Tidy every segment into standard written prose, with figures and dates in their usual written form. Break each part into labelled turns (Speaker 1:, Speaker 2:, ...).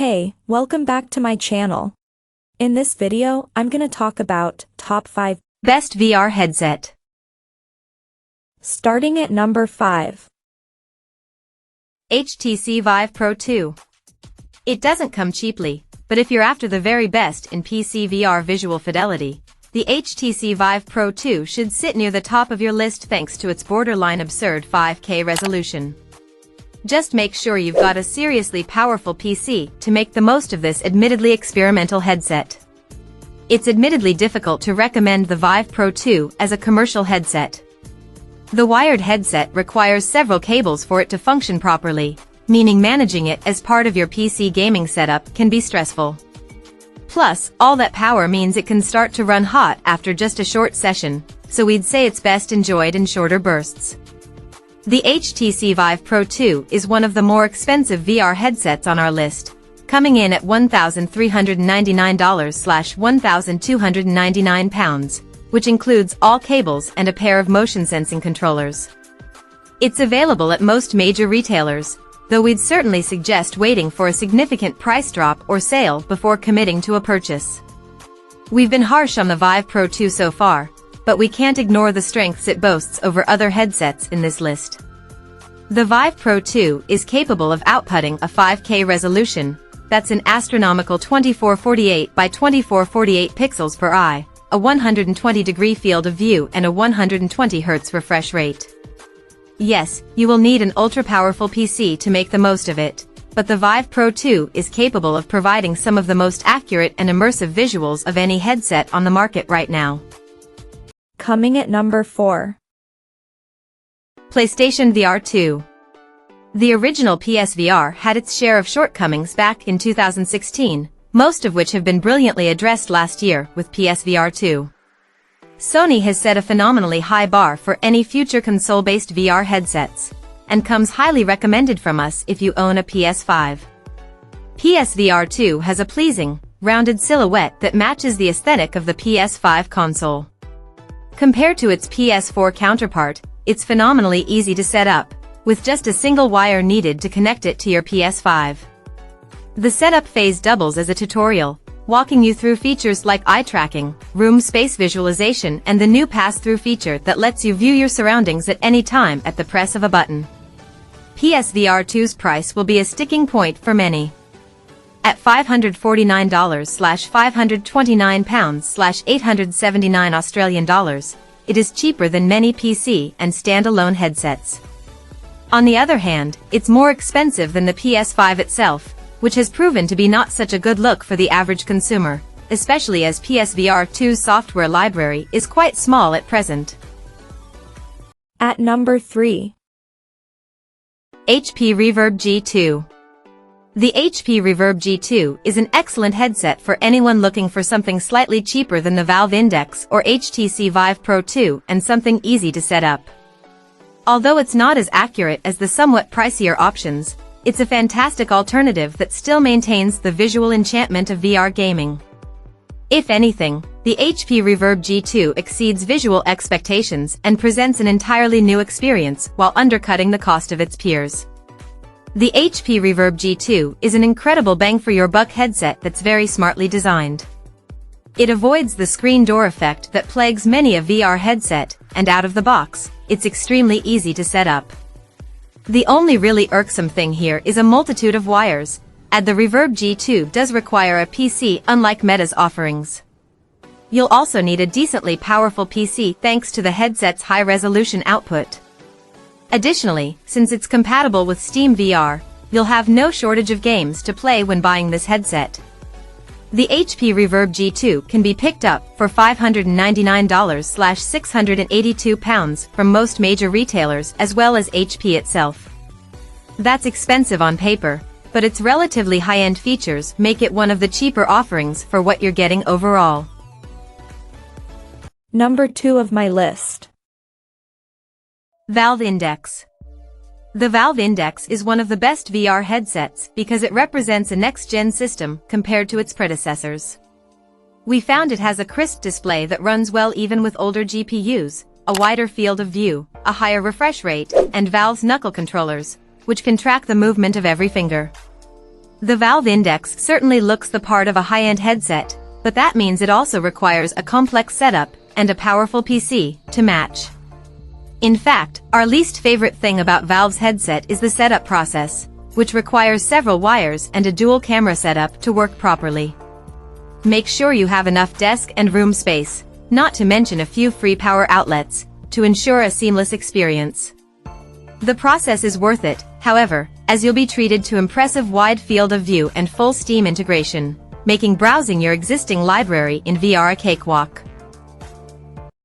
Speaker 1: Hey, welcome back to my channel. In this video, I'm gonna talk about top 5
Speaker 2: best VR headset.
Speaker 1: Starting at number 5.
Speaker 2: HTC Vive Pro 2. It doesn't come cheaply, but if you're after the very best in PSVR visual fidelity, the HTC Vive Pro 2 should sit near the top of your list thanks to its borderline absurd 5K resolution. Just make sure you've got a seriously powerful PC to make the most of this admittedly experimental headset. It's admittedly difficult to recommend the Vive Pro 2 as a commercial headset. The wired headset requires several cables for it to function properly, meaning managing it as part of your PC gaming setup can be stressful. Plus, all that power means it can start to run hot after just a short session, so we'd say it's best enjoyed in shorter bursts. The HTC Vive Pro 2 is one of the more expensive VR headsets on our list, coming in at $1,399/1,299, which includes all cables and a pair of motion-sensing controllers. It's available at most major retailers, though we'd certainly suggest waiting for a significant price drop or sale before committing to a purchase. We've been harsh on the Vive Pro 2 so far, but we can't ignore the strengths it boasts over other headsets in this list. The Vive Pro 2 is capable of outputting a 5K resolution, that's an astronomical 2448 by 2448 pixels per eye, a 120-degree field of view and a 120 Hz refresh rate. Yes, you will need an ultra-powerful PC to make the most of it, but the Vive Pro 2 is capable of providing some of the most accurate and immersive visuals of any headset on the market right now.
Speaker 1: Coming at number 4.
Speaker 2: PlayStation VR 2. The original PSVR had its share of shortcomings back in 2016, most of which have been brilliantly addressed last year with PSVR 2. Sony has set a phenomenally high bar for any future console-based VR headsets, and comes highly recommended from us if you own a PS5. PSVR 2 has a pleasing, rounded silhouette that matches the aesthetic of the PS5 console. Compared to its PS4 counterpart, it's phenomenally easy to set up, with just a single wire needed to connect it to your PS5. The setup phase doubles as a tutorial, walking you through features like eye tracking, room space visualization and the new pass-through feature that lets you view your surroundings at any time at the press of a button. PSVR 2's price will be a sticking point for many. At $549/£529/879 Australian dollars, it is cheaper than many PC and standalone headsets. On the other hand, it's more expensive than the PS5 itself, which has proven to be not such a good look for the average consumer, especially as PSVR 2's software library is quite small at present.
Speaker 1: At number 3.
Speaker 2: HP Reverb G2. The HP Reverb G2 is an excellent headset for anyone looking for something slightly cheaper than the Valve Index or HTC Vive Pro 2 and something easy to set up. Although it's not as accurate as the somewhat pricier options, it's a fantastic alternative that still maintains the visual enchantment of VR gaming. If anything, the HP Reverb G2 exceeds visual expectations and presents an entirely new experience while undercutting the cost of its peers. The HP Reverb G2 is an incredible bang-for-your-buck headset that's very smartly designed. It avoids the screen door effect that plagues many a VR headset, and out of the box, it's extremely easy to set up. The only really irksome thing here is a multitude of wires, and the Reverb G2 does require a PC unlike Meta's offerings. You'll also need a decently powerful PC thanks to the headset's high-resolution output. Additionally, since it's compatible with Steam VR, you'll have no shortage of games to play when buying this headset. The HP Reverb G2 can be picked up for $599/£682 from most major retailers as well as HP itself. That's expensive on paper, but its relatively high-end features make it one of the cheaper offerings for what you're getting overall.
Speaker 1: Number 2 of my list.
Speaker 2: Valve Index. The Valve Index is one of the best VR headsets because it represents a next-gen system compared to its predecessors. We found it has a crisp display that runs well even with older GPUs, a wider field of view, a higher refresh rate, and Valve's knuckle controllers, which can track the movement of every finger. The Valve Index certainly looks the part of a high-end headset, but that means it also requires a complex setup and a powerful PC to match. In fact, our least favorite thing about Valve's headset is the setup process, which requires several wires and a dual camera setup to work properly. Make sure you have enough desk and room space, not to mention a few free power outlets, to ensure a seamless experience. The process is worth it, however, as you'll be treated to impressive wide field of view and full Steam integration, making browsing your existing library in VR a cakewalk.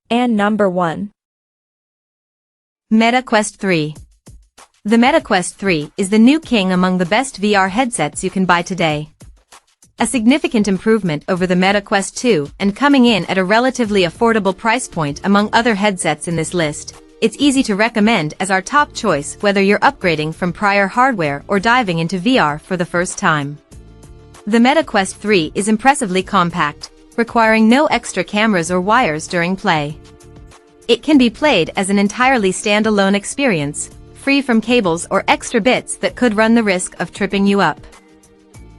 Speaker 1: And number 1.
Speaker 2: Meta Quest 3. The Meta Quest 3 is the new king among the best VR headsets you can buy today. A significant improvement over the Meta Quest 2 and coming in at a relatively affordable price point among other headsets in this list, it's easy to recommend as our top choice whether you're upgrading from prior hardware or diving into VR for the first time. The Meta Quest 3 is impressively compact, requiring no extra cameras or wires during play. It can be played as an entirely standalone experience, free from cables or extra bits that could run the risk of tripping you up.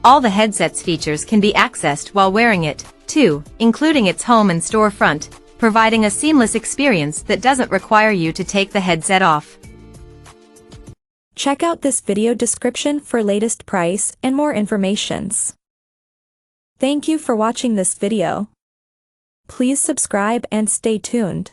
Speaker 2: All the headset's features can be accessed while wearing it, too, including its home and storefront, providing a seamless experience that doesn't require you to take the headset off.
Speaker 1: Check out this video description for latest price and more informations. Thank you for watching this video. Please subscribe and stay tuned.